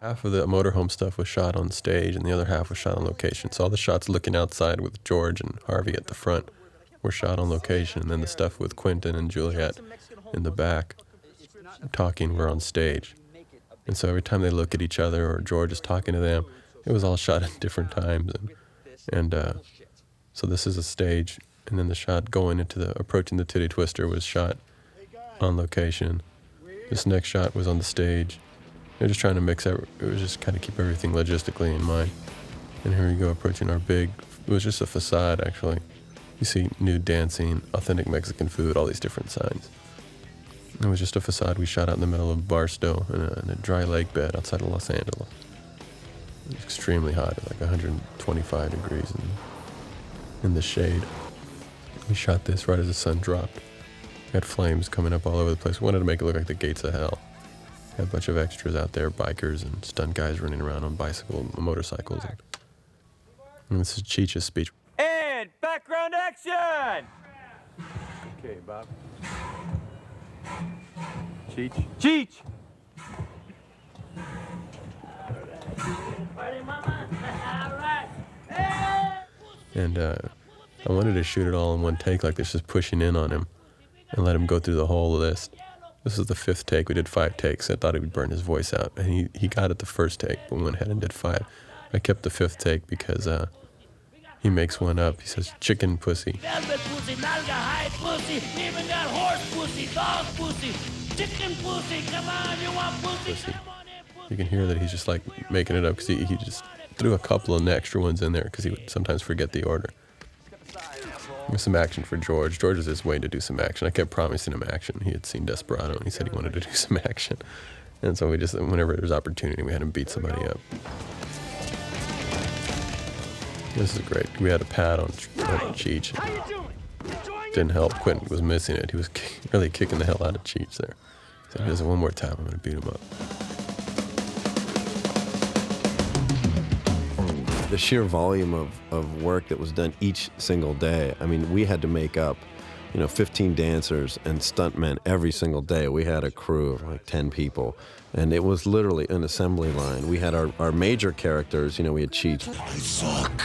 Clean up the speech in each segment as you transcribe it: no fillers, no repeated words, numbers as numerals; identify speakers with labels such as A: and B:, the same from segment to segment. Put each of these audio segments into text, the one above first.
A: Half of the motorhome stuff was shot on stage, and the other half was shot on location. So all the shots looking outside with George and Harvey at the front were shot on location, and then the stuff with Quentin and Juliet in the back talking were on stage. And so every time they look at each other or George is talking to them, it was all shot at different times. So this is a stage, and then the shot going into approaching the Titty Twister was shot on location. This next shot was on the stage. They're just trying to mix it. It was just kind of keep everything logistically in mind. And here we go, approaching our big, it was just a facade actually. You see nude dancing, authentic Mexican food, all these different signs. It was just a facade we shot out in the middle of Barstow in a dry lake bed outside of Los Angeles. It was extremely hot, like 125 degrees in the shade. We shot this right as the sun dropped. We had flames coming up all over the place. We wanted to make it look like the gates of hell. We had a bunch of extras out there, bikers and stunt guys running around on motorcycles. And this is Cheech's speech.
B: And background action!
C: Okay, Bob. Cheech.
B: Cheech!
A: And I wanted to shoot it all in one take like this, just pushing in on him and let him go through the whole list. This was the 5th take. We did 5 takes. I thought he would burn his voice out. And he got it the first take, but we went ahead and did 5. I kept the 5th take because he makes one up. He says, chicken pussy.
D: Velvet pussy, nalga high pussy, even got horse pussy, dog pussy, chicken pussy, come on, you want pussy? Come on in, pussy.
A: You can hear that he's just like making it up because he just threw a couple of extra ones in there because he would sometimes forget the order. Some action for George. George is his way to do some action. I kept promising him action. He had seen Desperado and he said he wanted to do some action. And so we just, whenever there was opportunity, we had him beat somebody up. This is great. We had a pad on Cheech. Didn't help. Quentin was missing it. He was really kicking the hell out of Cheech there. So he does it one more time. I'm going to beat him up.
E: The sheer volume of work that was done each single day. I mean, we had to make up, 15 dancers and stuntmen every single day. We had a crew of like 10 people, and it was literally an assembly line. We had our major characters, we had Cheech. I suck.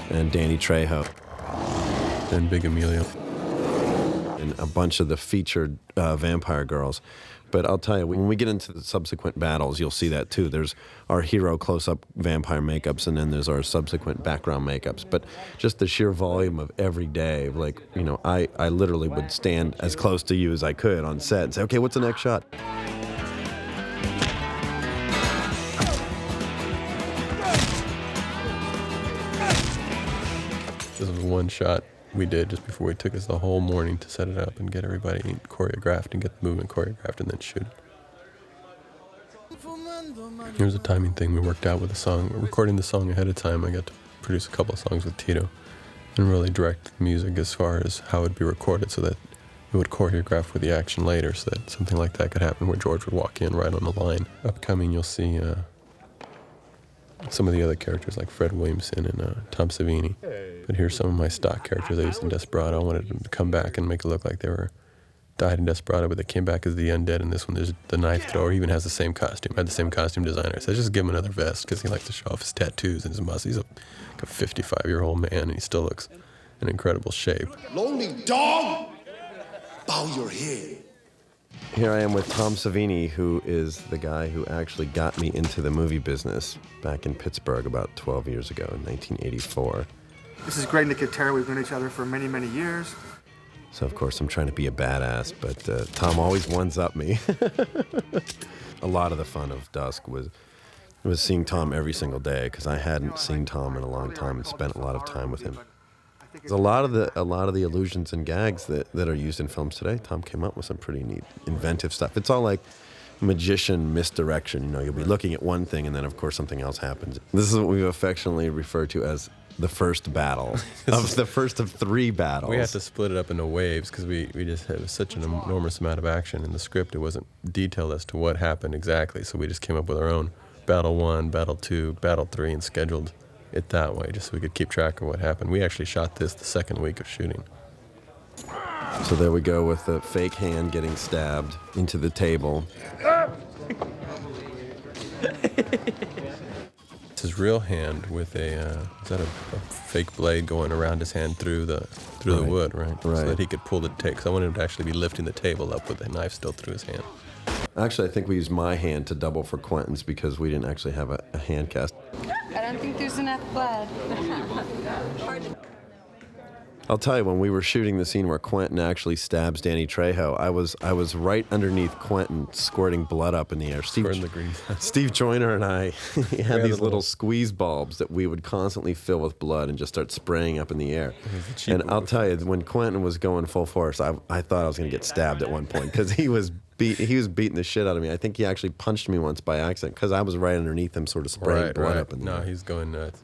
E: And Danny Trejo.
A: And Big Emilio.
E: And a bunch of the featured vampire girls. But I'll tell you, when we get into the subsequent battles, you'll see that too. There's our hero close-up vampire makeups, and then there's our subsequent background makeups. But just the sheer volume of every day, I literally would stand as close to you as I could on set and say, okay, what's the next shot?
A: This was one shot we did just before we took us the whole morning to set it up and get everybody choreographed and get the movement choreographed and then shoot it. Here's a timing thing we worked out with the song. We're recording the song ahead of time. I got to produce a couple of songs with Tito and really direct the music as far as how it would be recorded so that it would choreograph with the action later so that something like that could happen where George would walk in right on the line. Upcoming, you'll see some of the other characters like Fred Williamson and Tom Savini. But here's some of my stock characters I used in Desperado. I wanted them to come back and make it look like they were died in Desperado, but they came back as the undead. In this one, there's the knife thrower. He even has the same costume. I had the same costume designer. So I just give him another vest because he likes to show off his tattoos and his muscles. He's a 55-year-old man, and he still looks in incredible shape.
F: Lonely dog, bow your head.
E: Here I am with Tom Savini, who is the guy who actually got me into the movie business back in Pittsburgh about 12 years ago in 1984.
G: This is Greg Nicotera. We've known each other for many, many years.
E: So, of course, I'm trying to be a badass, but Tom always ones-up me. A lot of the fun of Dusk was seeing Tom every single day, because I hadn't seen Tom in a long time and spent a lot of time with him. A lot of the illusions and gags that are used in films today, Tom came up with some pretty neat, inventive stuff. It's all like magician misdirection. You'll be looking at one thing, and then, of course, something else happens. This is what we affectionately refer to as the first battle, the first of 3 battles.
A: We had to split it up into waves because we just had such an enormous amount of action in the script. It wasn't detailed as to what happened exactly, so we just came up with our own battle 1, battle 2, battle 3, and scheduled it that way just so we could keep track of what happened. We actually shot this the second week of shooting.
E: So there we go with the fake hand getting stabbed into the table.
A: It's his real hand with a is that a fake blade going around his hand through the
E: Right.
A: wood, right?
E: Right.
A: So that he could pull the tape. Because I wanted him to actually be lifting the table up with the knife still through his hand.
E: Actually, I think we used my hand to double for Quentin's because we didn't actually have a hand cast.
H: I don't think there's enough blood.
E: I'll tell you, when we were shooting the scene where Quentin actually stabs Danny Trejo, I was right underneath Quentin, squirting blood up in the air.
A: Squirting the green.
E: Steve Joyner and I he had
A: Yeah,
E: these
A: the
E: little
A: little-
E: squeeze bulbs that we would constantly fill with blood and just start spraying up in the air.
A: cheap
E: And I'll
A: one.
E: tell you, when Quentin was going full force, I thought I was going to get stabbed at one point because he was beating the shit out of me. I think he actually punched me once by accident because I was right underneath him, sort of spraying blood up in the
A: No,
E: air.
A: he's going nuts.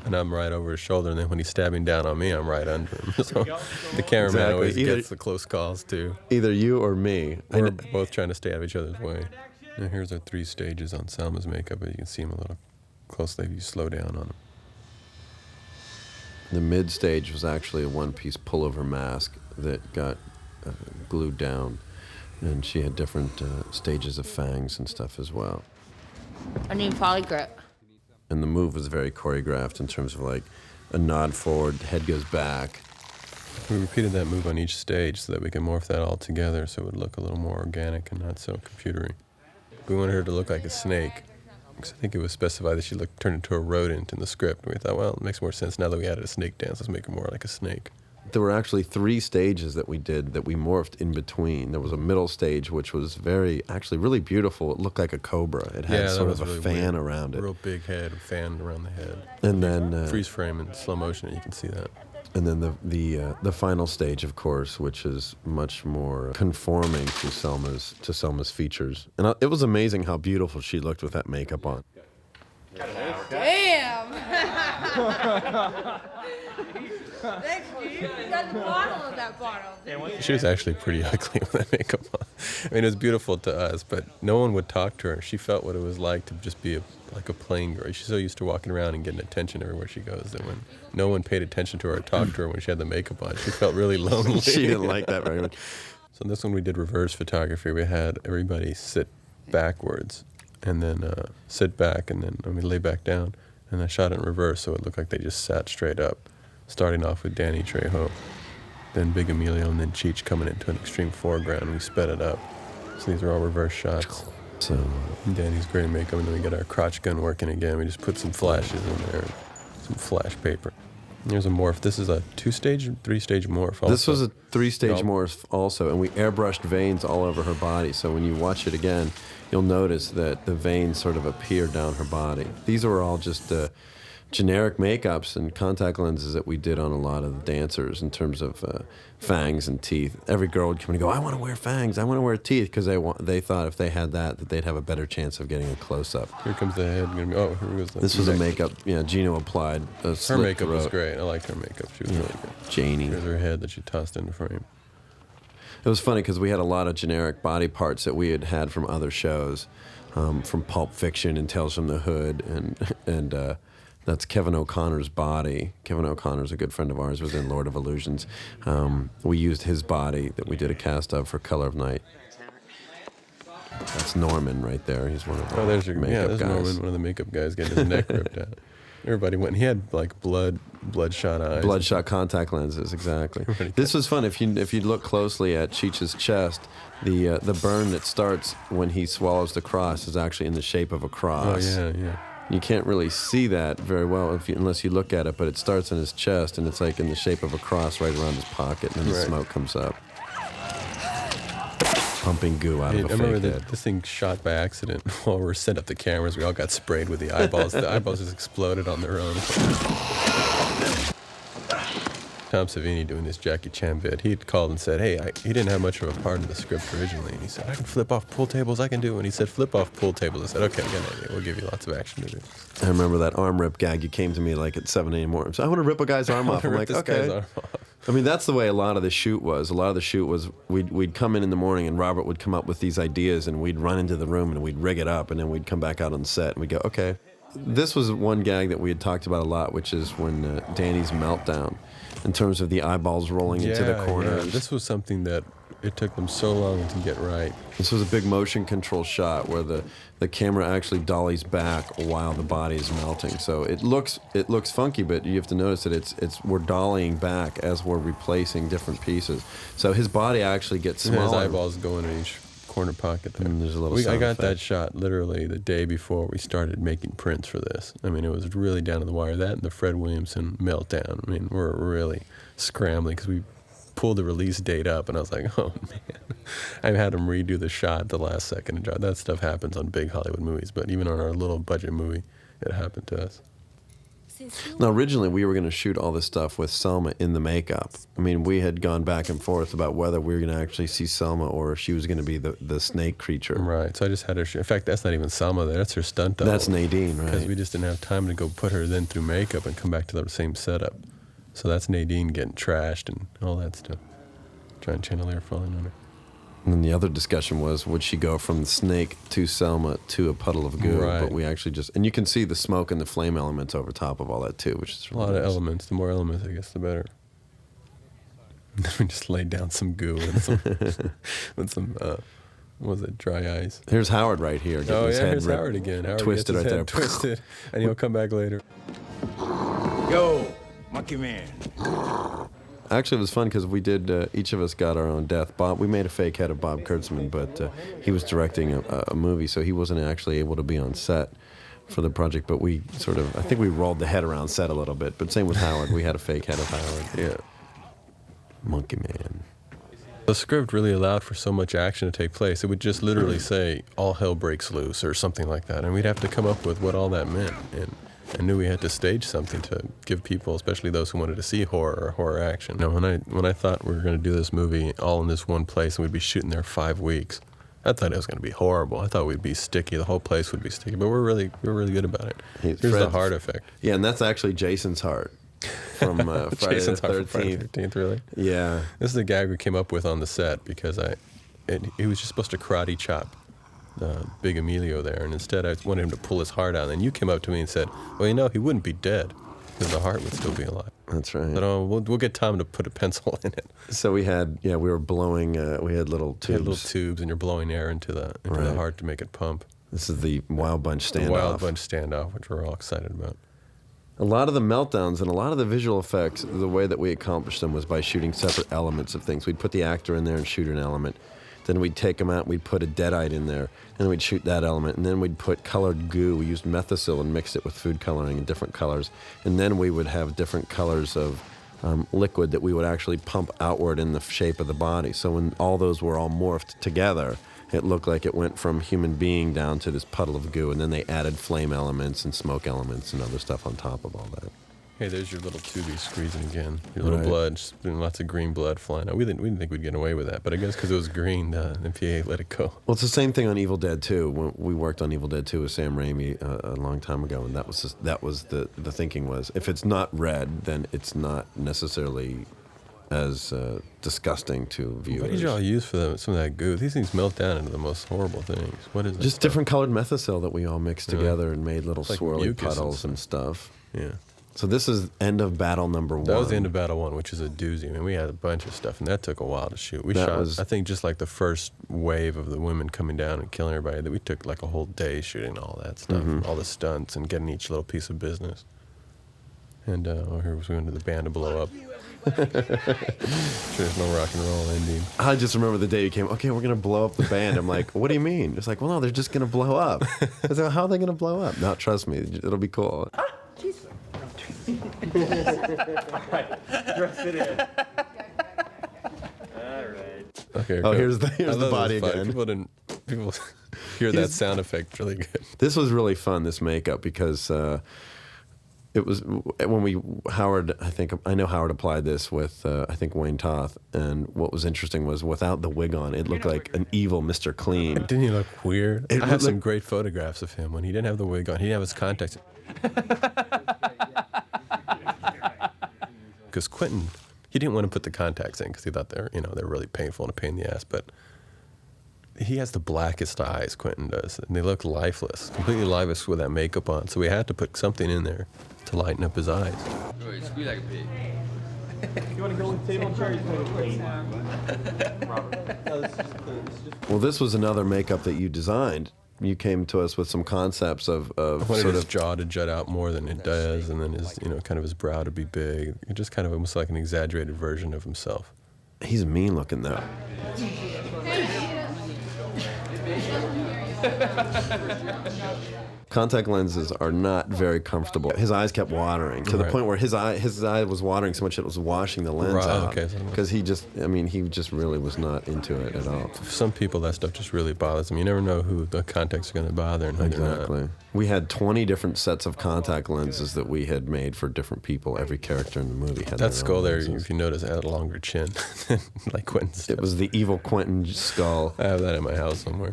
A: And I'm right over his shoulder, and then when he's stabbing down on me, I'm right under him. So the cameraman
E: Exactly.
A: always
E: Either-
A: gets the close calls, too.
E: Either you or me.
A: We're both trying to stay out of each other's way. Now here's our 3 stages on Salma's makeup, but you can see him a little closely if you slow down on him.
E: The mid stage was actually a one-piece pullover mask that got glued down, and she had different stages of fangs and stuff as well.
H: I need polygrip.
E: And the move was very choreographed in terms of like a nod forward, head goes back.
A: We repeated that move on each stage so that we can morph that all together so it would look a little more organic and not so computery. We wanted her to look like a snake, because I think it was specified that she turned into a rodent in the script. And we thought, well, it makes more sense now that we added a snake dance. Let's make her more like a snake.
E: There were actually 3 stages that we did that we morphed in between. There was a middle stage which was actually really beautiful. It looked like a cobra. It had
A: that
E: sort
A: was
E: of a
A: really
E: fan
A: weird.
E: around it.
A: Real big head, a fan around the head.
E: And then
A: Freeze frame in slow motion, you can see that.
E: And then the final stage, of course, which is much more conforming to Selma's features. And it was amazing how beautiful she looked with that makeup on.
H: Damn! Thanks, dude. You got the bottle of that bottle.
A: She was actually pretty ugly with that makeup on. I mean, it was beautiful to us, but no one would talk to her. She felt what it was like to just be like a plain girl. She's so used to walking around and getting attention everywhere she goes that when no one paid attention to her or talked to her when she had the makeup on, she felt really lonely.
E: She didn't like that very much.
A: So this one we did reverse photography. We had everybody sit backwards and then sit back and then we lay back down. And I shot it in reverse so it looked like they just sat straight up, starting off with Danny Trejo, then Big Emilio, and then Cheech coming into an extreme foreground. We sped it up. So these are all reverse shots.
E: So
A: Danny's great makeup, and then we get our crotch gun working again. We just put some flashes in there, some flash paper. Here's a morph. This is a 2-stage, 3-stage morph. Also.
E: this was a 3-stage
A: Yep.
E: morph also, and we airbrushed veins all over her body. So when you watch it again, you'll notice that the veins sort of appear down her body. These were all just generic makeups and contact lenses that we did on a lot of the dancers in terms of fangs and teeth. Every girl would come and go, I want to wear fangs, I want to wear teeth, because they thought if they had that they'd have a better chance of getting a close-up.
A: Here comes the head. Oh, here goes the
E: This was a
A: neck.
E: makeup, Gino applied.
A: Her
E: slit
A: makeup was
E: throat.
A: great. I liked her makeup. She was really good.
E: Janie.
A: Here's her head that she tossed into frame.
E: It was funny because we had a lot of generic body parts that we had from other shows, from Pulp Fiction and Tales from the Hood, and that's Kevin O'Connor's body. Kevin O'Connor's a good friend of ours, was in Lord of Illusions. We used his body that we did a cast of for Color of Night. That's Norman right there. He's one of our
A: There's your
E: makeup
A: there's
E: guys.
A: Norman, one of the makeup guys, getting his neck ripped out. Everybody went. He had like bloodshot eyes.
E: Bloodshot contact lenses, exactly.
A: Everybody
E: This was fun. If you look closely at Cheech's chest, the burn that starts when he swallows the cross is actually in the shape of a
A: Oh
E: cross.
A: yeah.
E: You can't really see that very well unless you look at it, but it starts in his chest and it's like in the shape of a cross right around his pocket, and then the
A: Right.
E: smoke comes up, pumping goo out
A: I
E: of a
A: remember
E: fake
A: that
E: head.
A: this thing shot by accident while we were setting up the cameras. We all got sprayed with the eyeballs. The eyeballs just exploded on their own. Tom Savini doing this Jackie Chan bit. He'd called and said, hey, he didn't have much of a part in the script originally. And he said, I can flip off pool tables, I can do it. And he said, flip off pool tables. I said, okay, I got an idea. We'll give you lots of action to do.
E: I remember that arm rip gag. You came to me like at 7 a.m. So I want to rip a guy's arm off. I'm
A: Rip
E: like,
A: this
E: okay.
A: guy's arm off.
E: I mean, that's the way a lot of the shoot was. A lot of the shoot was we'd come in the morning and Robert would come up with these ideas and we'd run into the room and we'd rig it up and then we'd come back out on set and we'd go, okay. This was one gag that we had talked about a lot, which is when Danny's meltdown, in terms of the eyeballs rolling into the corners.
A: Yeah. This was something that it took them so long to get right.
E: This was a big motion control shot where the camera actually dollies back while the body is melting. So it looks funky, but you have to notice that we're dollying back as we're replacing different pieces. So his body actually gets smaller.
A: His eyeballs go in each corner pocket there.
E: And there's a little
A: I
E: sound
A: got
E: effect.
A: that shot literally the day before we started making prints for this. I mean, it was really down to the wire. That and the Fred Williamson meltdown. I mean, we're really scrambling because we pulled the release date up, and I was like, oh man, I had him redo the shot at the last second. That stuff happens on big Hollywood movies, but even on our little budget movie, it happened to us.
E: Now, originally, we were going to shoot all this stuff with Selma in the makeup. I mean, we had gone back and forth about whether we were going to actually see Selma or if she was going to be the snake creature.
A: Right, so I just had her, in fact, that's not even Selma there, that's her stunt double.
E: That's Nadine, right?
A: Because we just didn't have time to go put her then through makeup and come back to the same setup. So that's Nadine getting trashed and all that stuff. Giant chandelier falling on her.
E: And then the other discussion was, would she go from the snake to Selma to a puddle of goo?
A: Right.
E: But we actually and you can see the smoke and the flame elements over top of all that too, which is
A: A
E: really
A: lot of
E: nice.
A: elements. The more elements, I guess, the better. And then we just laid down some goo and some, what was it, dry ice.
E: Here's Howard right here. Getting
A: Oh
E: his
A: yeah,
E: head
A: here's
E: ripped,
A: Howard again. Howard
E: twisted
A: gets his
E: right
A: head
E: there.
A: twisted, and he'll come back later.
B: Yo, Monkey Man.
E: Actually, it was fun because we did, each of us got our own death. We made a fake head of Bob Kurtzman, but he was directing a movie, so he wasn't actually able to be on set for the project. But we I think we rolled the head around set a little bit. But same with Howard. We had a fake head of Howard.
A: Yeah.
E: Monkey Man.
A: The script really allowed for so much action to take place. It would just literally say, all hell breaks loose, or something like that. And we'd have to come up with what all that meant. And I knew we had to stage something to give people, especially those who wanted to see horror or horror action. You know, when I thought we were going to do this movie all in this one place and we'd be shooting there 5 weeks, I thought it was going to be horrible. I thought we'd be sticky. The whole place would be sticky. But we're really good about it. Here's the heart effect.
E: Yeah, and that's actually Jason's heart from Friday
A: Jason's
E: the
A: heart from
E: 13th.
A: Friday the 13th, really?
E: Yeah.
A: This is the gag we came up with on the set because he was just supposed to karate chop Big Emilio there, and instead I wanted him to pull his heart out. And then you came up to me and said, well, you know, he wouldn't be dead because the heart would still be alive.
E: That's right.
A: But we'll get Tom to put a pencil in it.
E: So we were blowing, we had little tubes.
A: You had little tubes, and you're blowing air into the
E: Right.
A: heart to make it pump.
E: This is the Wild Bunch standoff.
A: The Wild Bunch standoff, which we're all excited about.
E: A lot of the meltdowns and a lot of the visual effects, the way that we accomplished them was by shooting separate elements of things. We'd put the actor in there and shoot an element. Then we'd take them out, we'd put a deadite in there, and we'd shoot that element. And then we'd put colored goo. We used Methicil and mixed it with food coloring in different colors. And then we would have different colors of liquid that we would actually pump outward in the shape of the body. So when all those were all morphed together, it looked like it went from human being down to this puddle of goo. And then they added flame elements and smoke elements and other stuff on top of all that.
A: Hey, there's your little tubie squeezing again. Your little
E: Right.
A: blood, just been lots of green blood flying out. We didn't think we'd get away with that, but I guess because it was green, the MPA let it go.
E: Well, it's the same thing on Evil Dead 2. When we worked on Evil Dead 2 with Sam Raimi a long time ago, and that was the thinking was, if it's not red, then it's not necessarily as disgusting to viewers.
A: What did y'all use for some of that goo? These things melt down into the most horrible things. What is it?
E: Just different colored Methicil that we all mixed together and made little
A: like
E: swirly
A: mucus and
E: puddles and stuff.
A: Yeah.
E: So this is end of battle number 1.
A: That was the end of battle 1, which is a doozy. I mean, we had a bunch of stuff, and that took a while to shoot. We
E: That
A: shot,
E: was-
A: I think, just like the first wave of the women coming down and killing everybody. That we took like a whole day shooting all that stuff, all the stunts, and getting each little piece of business. And here was going to the band to blow up. Sure, there's no rock and roll ending.
E: I just remember the day you came, okay, we're going to blow up the band. I'm like, what do you mean? It's like, well, no, they're just going to blow up. I said, how are they going to blow up? No, trust me, it'll be cool.
B: Dress it in. All right.
A: Okay.
E: Oh,
A: cool.
E: here's the
A: I thought it
E: body
A: was fun.
E: again.
A: People hear that sound effect really good.
E: This was really fun, this makeup, because it was when Howard, I know Howard applied this with, I think, Wayne Toth, and what was interesting was without the wig on, it looked like an evil Mr. Clean.
A: Didn't he look weird?
E: It
A: I have some
E: looked-
A: great photographs of him when he didn't have the wig on. He didn't have his contacts. Because Quentin, he didn't want to put the contacts in because he thought they're really painful and a pain in the ass. But he has the blackest eyes, Quentin does, and they look lifeless, completely lifeless with that makeup on. So we had to put something in there to lighten up his eyes.
I: Squeeze like a pig.
E: Well, this was another makeup that you designed. You came to us with some concepts of
A: I wanted
E: sort
A: his
E: of
A: jaw to jut out more than it does, and then his, kind of his brow to be big. It just kind of almost like an exaggerated version of himself.
E: He's mean looking though. Contact lenses are not very comfortable. His eyes kept watering to the point where his eye was watering so much it was washing the lens out. Because he just really was not into it at all.
A: For some people, that stuff just really bothers them. You never know who the contacts are going to bother and who they're not.
E: Exactly. We had 20 different sets of contact lenses that we had made for different people. Every character in the movie had
A: that skull there,
E: lenses.
A: if you notice, had a longer chin, like Quentin's.
E: It was the evil Quentin skull.
A: I have that in my house somewhere.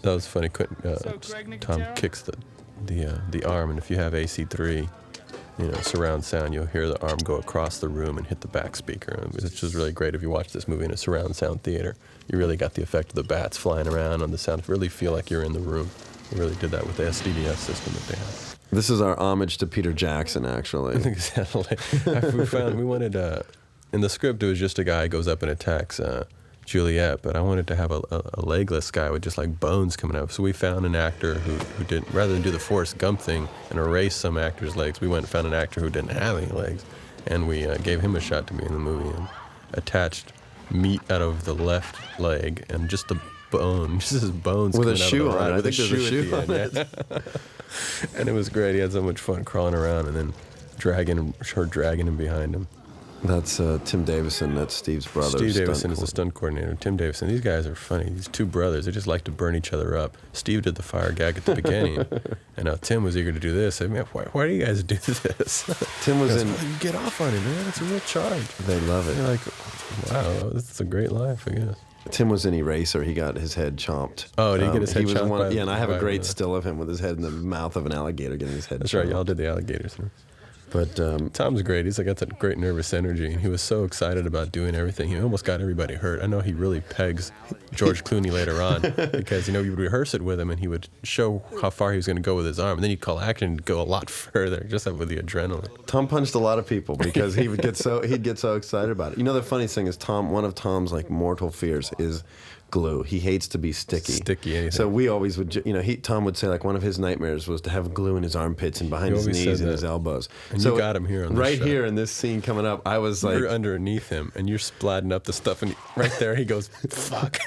A: That was funny. Tom kicks the arm, and if you have AC3, surround sound, you'll hear the arm go across the room and hit the back speaker, which is really great if you watch this movie in a surround sound theater. You really got the effect of the bats flying around on the sound. Really feel like you're in the room. We really did that with the SDDS system that they have.
E: This is our homage to Peter Jackson, actually.
A: Exactly. We wanted, in the script, it was just a guy who goes up and attacks Juliet, but I wanted to have a legless guy with just like bones coming out. So we found an actor who didn't, rather than do the Forrest Gump thing and erase some actors' legs, we went and found an actor who didn't have any legs, and we gave him a shot to be in the movie and attached meat out of the left leg and just the bone, just his bones
E: with
A: coming
E: a shoe
A: out of the
E: on
A: right,
E: it.
A: with
E: I think there's a shoe on it.
A: Yeah. And it was great. He had so much fun crawling around and then dragging him behind him.
E: That's Tim Davison. That's Steve's brother.
A: Steve Davison is the stunt coordinator. Tim Davison. These guys are funny. These two brothers. They just like to burn each other up. Steve did the fire gag at the beginning, and Tim was eager to do this. I mean, why do you guys do this?
E: Tim was in.
A: You get off on it, man. It's a real charge.
E: They love it.
A: You're like, wow, this is a great life, I guess.
E: Tim was in Eraser. He got his head chomped.
A: Oh, did he get his head chomped?
E: Yeah, and I have a great still of him with his head in the mouth of an alligator getting his head chomped.
A: That's right. Y'all did the alligators.
E: But
A: Tom's great. He's got that great nervous energy, and he was so excited about doing everything. He almost got everybody hurt. I know he really pegs George Clooney later on because you would rehearse it with him, and he would show how far he was going to go with his arm, and then he'd call action and go a lot further, just with the adrenaline.
E: Tom punched a lot of people because he'd get so excited about it. The funniest thing is one of Tom's mortal fears is glue. He hates to be sticky.
A: Sticky anything.
E: So we always would, Tom would say one of his nightmares was to have glue in his armpits and behind his knees and his elbows.
A: And so you got him here on this
E: right
A: shot.
E: here in this scene coming up. I was
A: you're underneath him and you're splatting up the stuff, and right there he goes, "Fuck."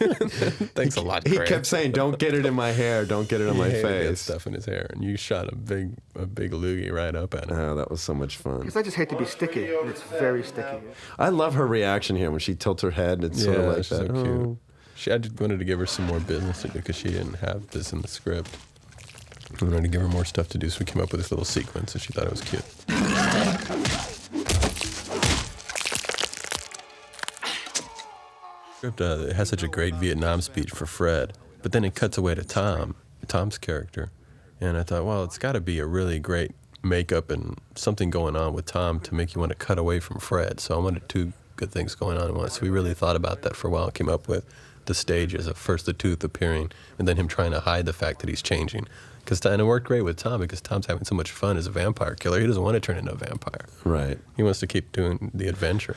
A: Thanks a lot, Craig.
E: He kept saying, "Don't get it in my hair. Don't get it on my face."
A: That stuff in his hair, and you shot a big loogie right up at him.
E: Oh, that was so much fun.
G: Because I just hate to be sticky, and it's very sticky.
E: I love her reaction here when she tilts her head. It's sort of like
A: she's
E: that.
A: So cute. I just wanted to give her some more business to do because she didn't have this in the script. I wanted to give her more stuff to do, so we came up with this little sequence, and she thought it was cute. It has such a great Vietnam speech for Fred, but then it cuts away to Tom's character, and I thought, well, it's got to be a really great makeup and something going on with Tom to make you want to cut away from Fred. So I wanted two good things going on at once. So we really thought about that for a while, came up with the stages of first the tooth appearing and then him trying to hide the fact that he's changing. And it worked great with Tom because Tom's having so much fun as a vampire killer. He doesn't want to turn into a vampire.
E: Right.
A: He wants to keep doing the adventure.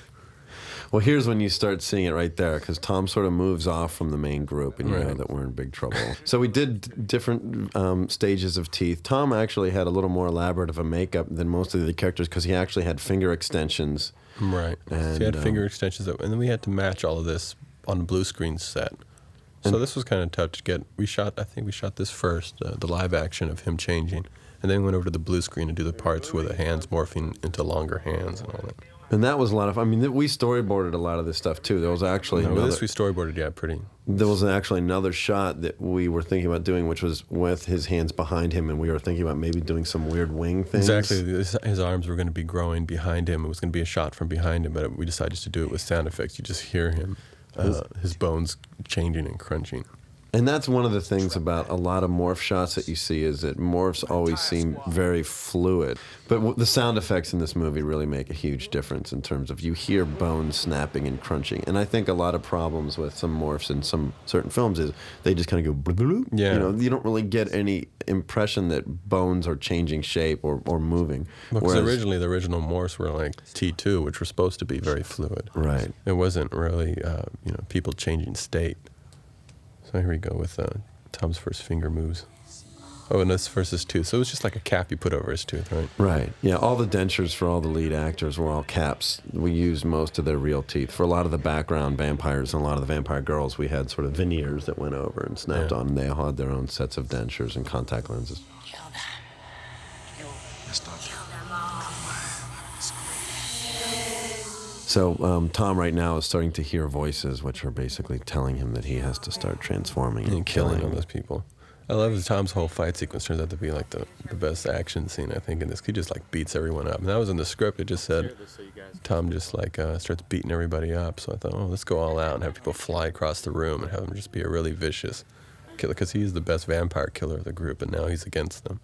E: Well, here's when you start seeing it right there, because Tom sort of moves off from the main group, and you know that we're in big trouble. So we did different stages of teeth. Tom actually had a little more elaborate of a makeup than most of the characters, because he actually had finger extensions.
A: Right.
E: And,
A: so he had finger extensions, and then we had to match all of this on a blue screen set. So this was kind of tough to get. I think we shot this first, the live action of him changing, and then went over to the blue screen to do the parts with the hands morphing into longer hands and all that.
E: And that was a lot of. I mean, we storyboarded a lot of this stuff too. There was actually
A: this we storyboarded, pretty.
E: There was actually another shot that we were thinking about doing, which was with his hands behind him, and we were thinking about maybe doing some weird wing things.
A: Exactly, his arms were going to be growing behind him. It was going to be a shot from behind him, but we decided to do it with sound effects. You just hear him, his bones changing and crunching.
E: And that's one of the things about a lot of morph shots that you see is that morphs always seem very fluid. But the sound effects in this movie really make a huge difference in terms of you hear bones snapping and crunching. And I think a lot of problems with some morphs in some certain films is they just kind of go,
A: Yeah.
E: you know, you don't really get any impression that bones are changing shape or moving.
A: Because originally the original morphs were like T2, which were supposed to be very fluid.
E: Right.
A: It wasn't really, people changing state. So here we go with Tom's first finger moves. Oh, and this versus tooth. So it was just like a cap you put over his tooth, right?
E: Right. Yeah, all the dentures for all the lead actors were all caps. We used most of their real teeth. For a lot of the background vampires and a lot of the vampire girls, we had sort of veneers that went over and snapped on, and they all had their own sets of dentures and contact lenses. So Tom right now is starting to hear voices, which are basically telling him that he has to start transforming and
A: Killing all those people. I love Tom's whole fight sequence. Turns out to be like the best action scene, I think, in this. He just like beats everyone up. And that was in the script. It just said Tom just like starts beating everybody up. So I thought, oh, let's go all out and have people fly across the room and have him just be a really vicious killer, because he's the best vampire killer of the group, and now he's against them.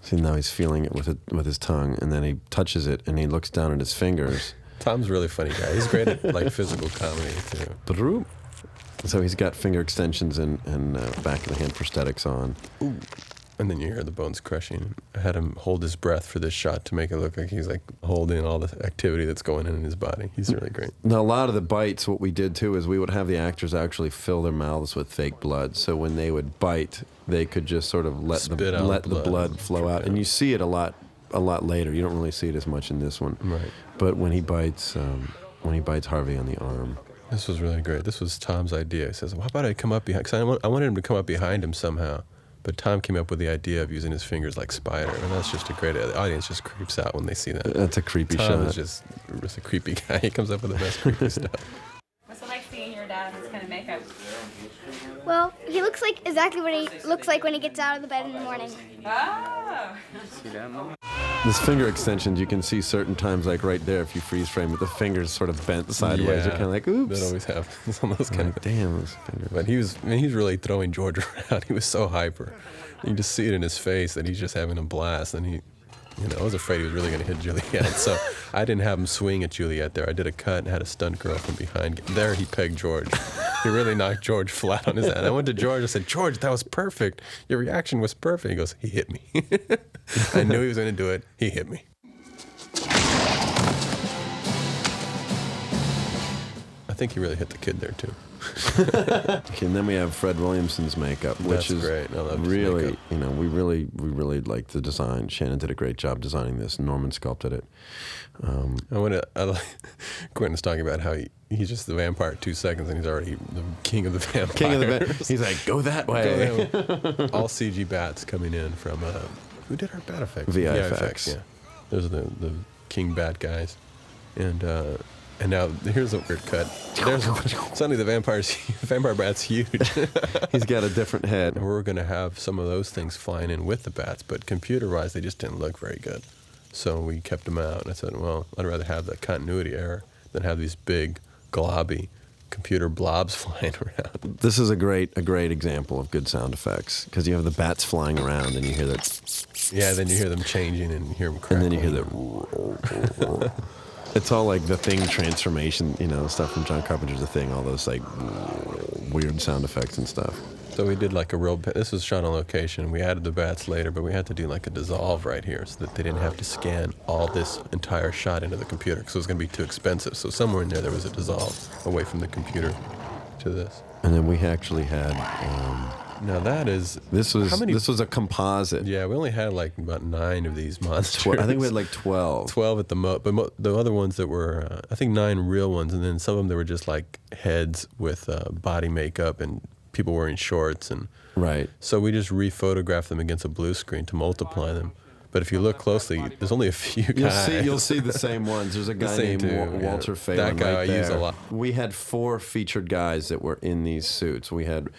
E: See, now he's feeling it with his tongue, and then he touches it, and he looks down at his fingers.
A: Tom's a really funny guy. He's great at like physical comedy too.
E: So he's got finger extensions and back of the hand prosthetics on.
A: Ooh. And then you hear the bones crushing. I had him hold his breath for this shot to make it look like he's like holding all the activity that's going on in his body. He's really great.
E: Now, a lot of the bites, what we did too is we would have the actors actually fill their mouths with fake blood. So when they would bite, they could just sort of let the blood flow out. And you see it a lot later. You don't really see it as much in this one.
A: Right.
E: But when he bites Harvey on the arm.
A: This was really great. This was Tom's idea. He says, well, how about I come up behind? Because I wanted him to come up behind him somehow. But Tom came up with the idea of using his fingers like Spider. And that's just a great, the audience just creeps out when they see that.
E: That's a creepy shot.
A: Tom is just a creepy guy. He comes up with the best creepy stuff.
H: What's it like seeing your dad in this kind of makeup?
I: Well, he looks like exactly what he looks like when he gets out of the bed in the morning.
H: Oh!
C: See that, Mama?
E: This finger extensions, you can see certain times, like right there, if you freeze frame it, the fingers sort of bent sideways.
A: Yeah,
E: You're kind of like, oops.
A: That always happens. Some of those kind of
E: damn, those fingers.
A: But he was really throwing George around. He was so hyper. You can just see it in his face that he's just having a blast. And I was afraid he was really going to hit Juliet. So I didn't have him swing at Juliet there. I did a cut and had a stunt girl from behind. There he pegged George. He really knocked George flat on his head. I went to George and said, George, that was perfect. Your reaction was perfect. He goes, he hit me. I knew he was going to do it. He hit me. I think he really hit the kid there too.
E: Okay, and then we have Fred Williamson's makeup, which is
A: great. I love his
E: really,
A: makeup.
E: we really liked the design. Shannon did a great job designing this. Norman sculpted it.
A: Quentin's talking about how he's just the vampire 2 seconds and he's already the king of the vampires.
E: King of the vampires. He's like, go that way.
A: All CG bats coming in from who did our bat effects?
E: VFX.
A: Yeah, those are the king bat guys, and now here's a weird cut. Suddenly the vampire bat's huge.
E: He's got a different head.
A: And we're going to have some of those things flying in with the bats, but computer-wise, they just didn't look very good. So we kept them out, and I said, well, I'd rather have the continuity error than have these big, globby computer blobs flying around.
E: This is a great example of good sound effects, because you have the bats flying around, and you hear that.
A: Yeah, then you hear them changing, and you hear them crackling.
E: And then you hear that. It's all like the Thing transformation, stuff from John Carpenter's The Thing, all those like weird sound effects and stuff.
A: So we did like this was shot on location. We added the bats later, but we had to do like a dissolve right here so that they didn't have to scan all this entire shot into the computer because it was going to be too expensive. So somewhere in there was a dissolve away from the computer to this.
E: And then we actually had.
A: Now
E: this was a composite.
A: Yeah, we only had like about 9 of these monsters.
E: I think we had like 12.
A: 12 at the most, but the other ones that were, I think 9 real ones, and then some of them that were just like heads with body makeup and people wearing shorts, and
E: right.
A: So we just re-photographed them against a blue screen to multiply them. But if you look closely, there's only a few guys.
E: You'll see the same ones. There's a guy named Walter Phelan.
A: That guy
E: right
A: I use
E: there.
A: a lot.
E: We had 4 featured guys that were in these suits. We had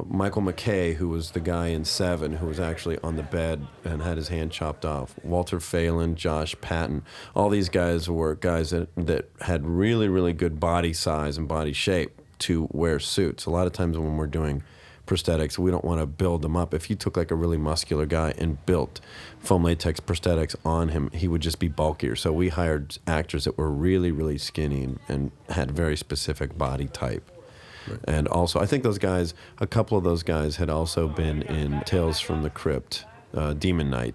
E: Michael McKay, who was the guy in Seven, who was actually on the bed and had his hand chopped off. Walter Phelan, Josh Patton. All these guys were guys that had really, really good body size and body shape to wear suits. A lot of times when we're doing prosthetics. We don't want to build them up. If you took like a really muscular guy and built foam latex prosthetics on him, he would just be bulkier. So we hired actors that were really, really skinny and had very specific body type. Right. And also, I think those guys, a couple of those guys had also been in Tales from the Crypt, Demon Knight.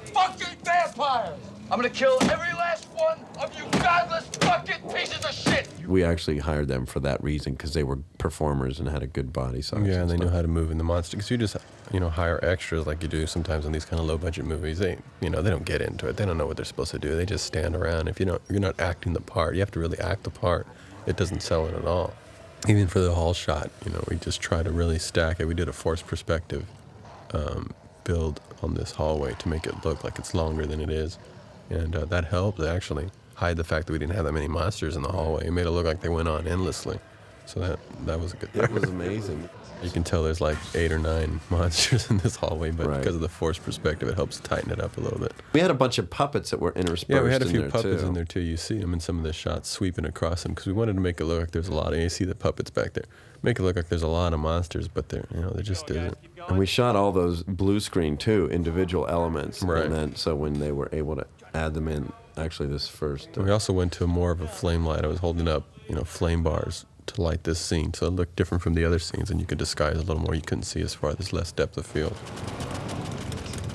F: Fucking vampires! I'm gonna kill every last one of you godless fucking pieces of shit!
E: We actually hired them for that reason, because they were performers and had a good body size.
A: Yeah, and they knew how to move in the monster. Because you just, hire extras like you do sometimes in these kind of low-budget movies. They don't get into it. They don't know what they're supposed to do. They just stand around. If you're not acting the part, you have to really act the part. It doesn't sell it at all. Even for the hall shot, we just try to really stack it. We did a forced perspective build on this hallway to make it look like it's longer than it is. And that helped actually hide the fact that we didn't have that many monsters in the hallway. It made it look like they went on endlessly. So that was a good thing.
E: It was amazing.
A: You can tell there's like 8 or 9 monsters in this hallway, but
E: Right.
A: because of the forced perspective, it helps tighten it up a little bit.
E: We had a bunch of puppets that were interspersed.
A: Yeah, we had a few
E: in there
A: puppets
E: too.
A: in there too. You see them in some of the shots sweeping across them because we wanted to make it look like there's a lot of. You see the puppets back there, make it look like there's a lot of monsters, but there just isn't.
E: And we shot all those blue screen too, individual elements.
A: Right.
E: And then so when they were able to add them in, actually this first.
A: We also went to more of a flame light. I was holding up, flame bars to light this scene, so it looked different from the other scenes, and you could disguise a little more. You couldn't see as far. There's less depth of field.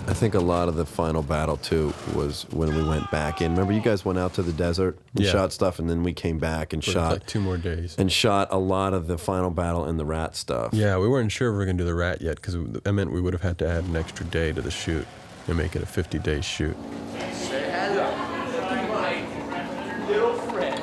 E: I think a lot of the final battle too was when we went back in. Remember, you guys went out to the desert and
A: Yeah.
E: shot stuff, and then we came back and
A: For
E: shot
A: like 2 more days.
E: and shot a lot of the final battle and the rat stuff.
A: Yeah, we weren't sure if we were going to do the rat yet because that meant we would have had to add an extra day to the shoot and make it a 50-day shoot.
F: Say hello. My little friend.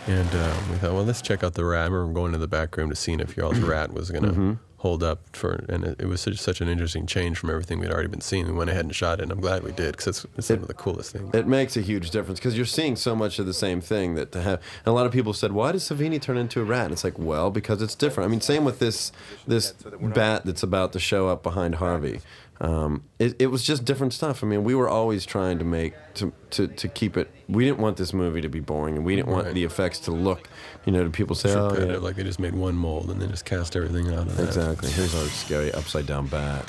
A: And we thought, well, let's check out the rat. I remember going to the back room to see if y'all's rat was going to hold up and it was such an interesting change from everything we'd already been seeing. We went ahead and shot it, and I'm glad we did because it's some of the coolest things.
E: It makes a huge difference because you're seeing so much of the same thing that to have. And a lot of people said, "Why does Savini turn into a rat?" And it's like, well, because it's different. I mean, same with this bat that's about to show up behind Harvey. It was just different stuff. I mean, we were always trying to make to keep it. We didn't want this movie to be boring, and we didn't want the effects to look. To people say, "Oh, yeah."
A: Like they just made one mold and then just cast everything out of that.
E: Exactly. Here's our scary upside down bat.